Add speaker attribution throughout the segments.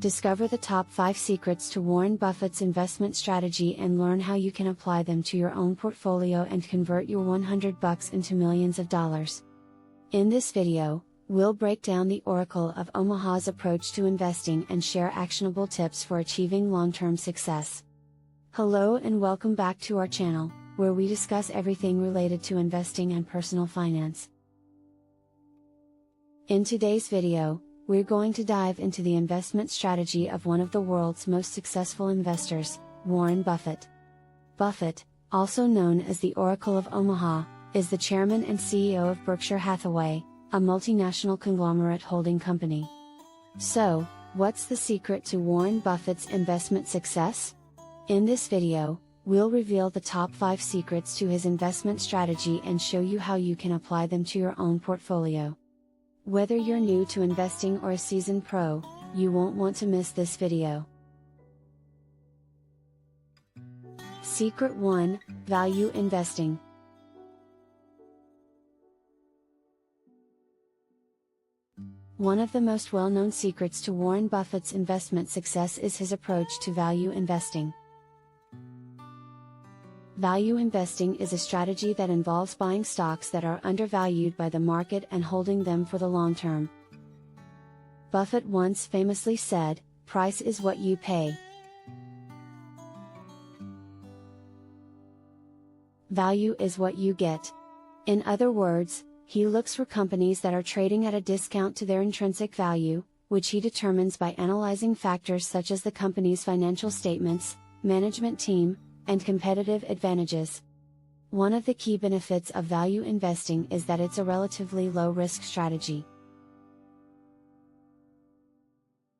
Speaker 1: Discover the top 5 secrets to Warren Buffett's investment strategy and learn how you can apply them to your own portfolio and convert your $100 into millions of dollars. In this video, we'll break down the Oracle of Omaha's approach to investing and share actionable tips for achieving long-term success. Hello and welcome back to our channel, where we discuss everything related to investing and personal finance. In today's video, we're going to dive into the investment strategy of one of the world's most successful investors, Warren Buffett. Buffett, also known as the Oracle of Omaha, is the chairman and CEO of Berkshire Hathaway, a multinational conglomerate holding company. So, what's the secret to Warren Buffett's investment success? In this video, we'll reveal the top 5 secrets to his investment strategy and show you how you can apply them to your own portfolio. Whether you're new to investing or a seasoned pro, you won't want to miss this video. Secret 1: Value investing. One of the most well-known secrets to Warren Buffett's investment success is his approach to value investing. Value investing is a strategy that involves buying stocks that are undervalued by the market and holding them for the long term. Buffett once famously said, "Price is what you pay. Value is what you get." In other words, he looks for companies that are trading at a discount to their intrinsic value, which he determines by analyzing factors such as the company's financial statements, management team, and competitive advantages. One of the key benefits of value investing is that it's a relatively low-risk strategy.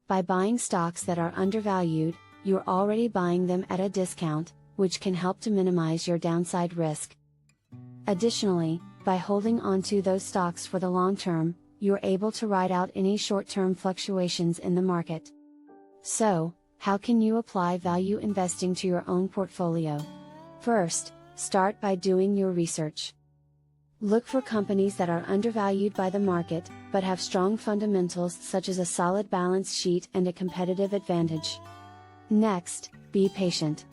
Speaker 1: By buying stocks that are undervalued, you're already buying them at a discount, which can help to minimize your downside risk. Additionally, by holding onto those stocks for the long term, you're able to ride out any short-term fluctuations in the market. So, how can you apply value investing to your own portfolio? First, start by doing your research. Look for companies that are undervalued by the market, but have strong fundamentals such as a solid balance sheet and a competitive advantage. Next, be patient.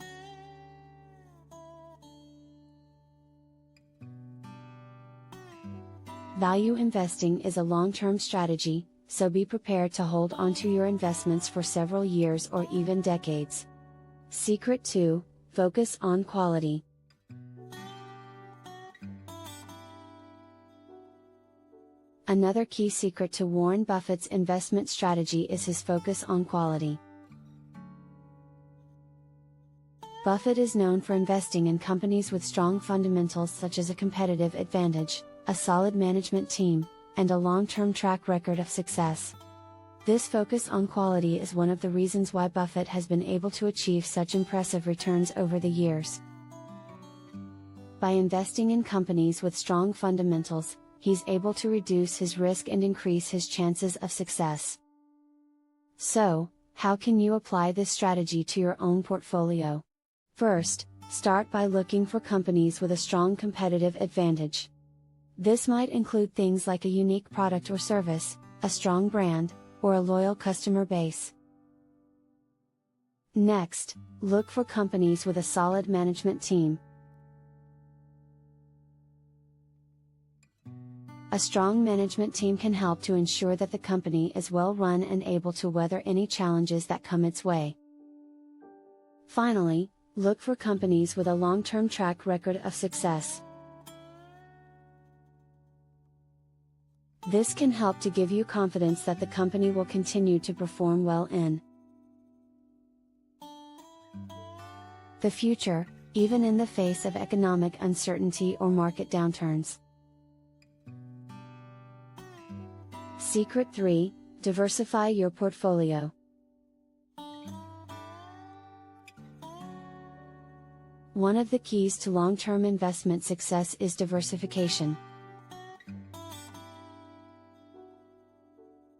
Speaker 1: Value investing is a long-term strategy, so be prepared to hold onto your investments for several years or even decades. Secret 2: Focus on quality. Another key secret to Warren Buffett's investment strategy is his focus on quality. Buffett is known for investing in companies with strong fundamentals such as a competitive advantage, a solid management team, and a long-term track record of success. This focus on quality is one of the reasons why Buffett has been able to achieve such impressive returns over the years. By investing in companies with strong fundamentals, he's able to reduce his risk and increase his chances of success. So, how can you apply this strategy to your own portfolio? First, start by looking for companies with a strong competitive advantage. This might include things like a unique product or service, a strong brand, or a loyal customer base. Next, look for companies with a solid management team. A strong management team can help to ensure that the company is well run and able to weather any challenges that come its way. Finally, look for companies with a long-term track record of success. This can help to give you confidence that the company will continue to perform well in the future, even in the face of economic uncertainty or market downturns. Secret 3: Diversify your portfolio. One of the keys to long-term investment success is diversification.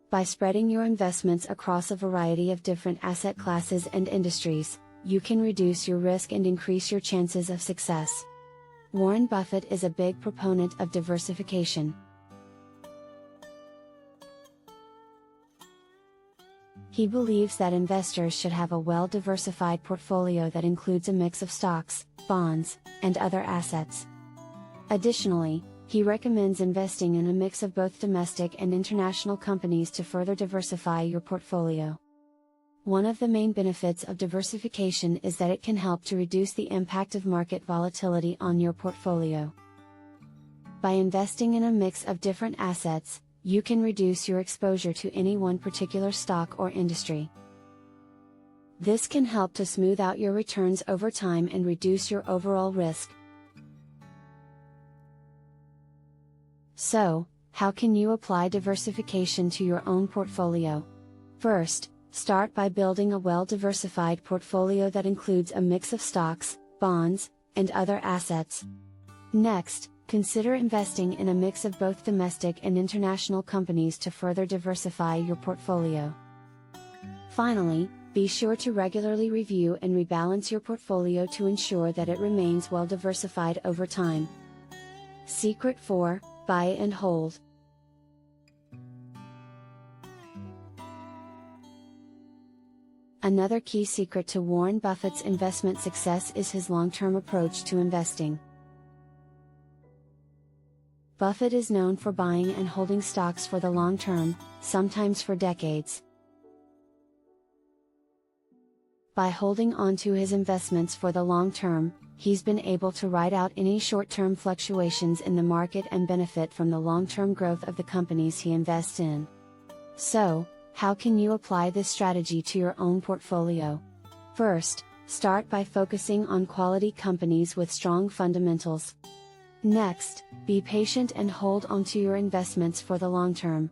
Speaker 1: By spreading your investments across a variety of different asset classes and industries, you can reduce your risk and increase your chances of success. Warren Buffett is a big proponent of diversification. He believes that investors should have a well-diversified portfolio that includes a mix of stocks, bonds, and other assets. Additionally, he recommends investing in a mix of both domestic and international companies to further diversify your portfolio. One of the main benefits of diversification is that it can help to reduce the impact of market volatility on your portfolio. By investing in a mix of different assets, you can reduce your exposure to any one particular stock or industry. This can help to smooth out your returns over time and reduce your overall risk. So, how can you apply diversification to your own portfolio? First, start by building a well-diversified portfolio that includes a mix of stocks, bonds, and other assets. Next, consider investing in a mix of both domestic and international companies to further diversify your portfolio. Finally, be sure to regularly review and rebalance your portfolio to ensure that it remains well diversified over time. Secret 4: Buy and hold. Another key secret to Warren Buffett's investment success is his long-term approach to investing. Buffett is known for buying and holding stocks for the long term, sometimes for decades. By holding on to his investments for the long term, he's been able to ride out any short-term fluctuations in the market and benefit from the long-term growth of the companies he invests in. So, how can you apply this strategy to your own portfolio? First, start by focusing on quality companies with strong fundamentals. Next, be patient and hold onto your investments for the long term.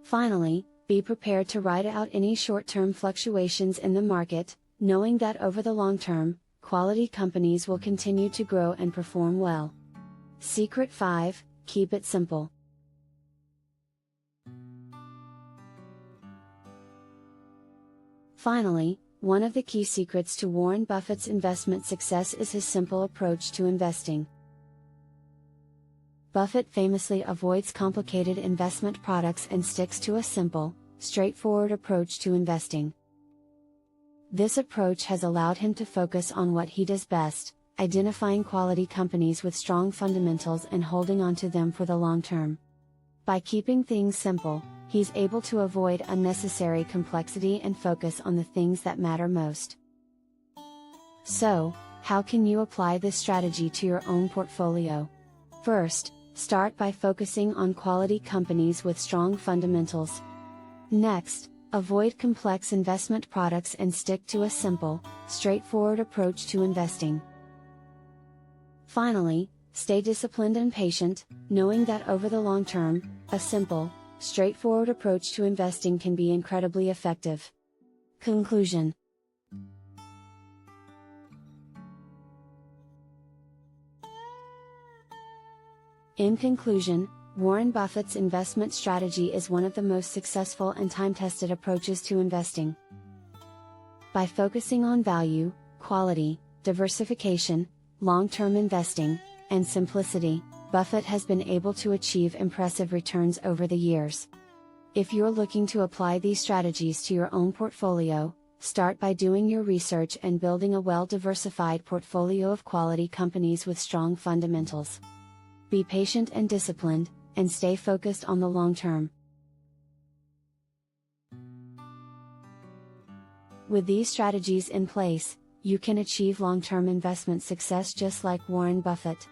Speaker 1: Finally, be prepared to ride out any short-term fluctuations in the market, knowing that over the long term, quality companies will continue to grow and perform well. Secret 5: Keep it simple. Finally, one of the key secrets to Warren Buffett's investment success is his simple approach to investing. Buffett famously avoids complicated investment products and sticks to a simple, straightforward approach to investing. This approach has allowed him to focus on what he does best, identifying quality companies with strong fundamentals and holding on to them for the long term. By keeping things simple, he's able to avoid unnecessary complexity and focus on the things that matter most. So, how can you apply this strategy to your own portfolio? First, start by focusing on quality companies with strong fundamentals. Next, avoid complex investment products and stick to a simple, straightforward approach to investing. Finally, stay disciplined and patient, knowing that over the long term, a simple, straightforward approach to investing can be incredibly effective. Conclusion. In conclusion, Warren Buffett's investment strategy is one of the most successful and time-tested approaches to investing. By focusing on value, quality, diversification, long-term investing, and simplicity, Buffett has been able to achieve impressive returns over the years. If you're looking to apply these strategies to your own portfolio, start by doing your research and building a well-diversified portfolio of quality companies with strong fundamentals. Be patient and disciplined, and stay focused on the long term. With these strategies in place, you can achieve long-term investment success just like Warren Buffett.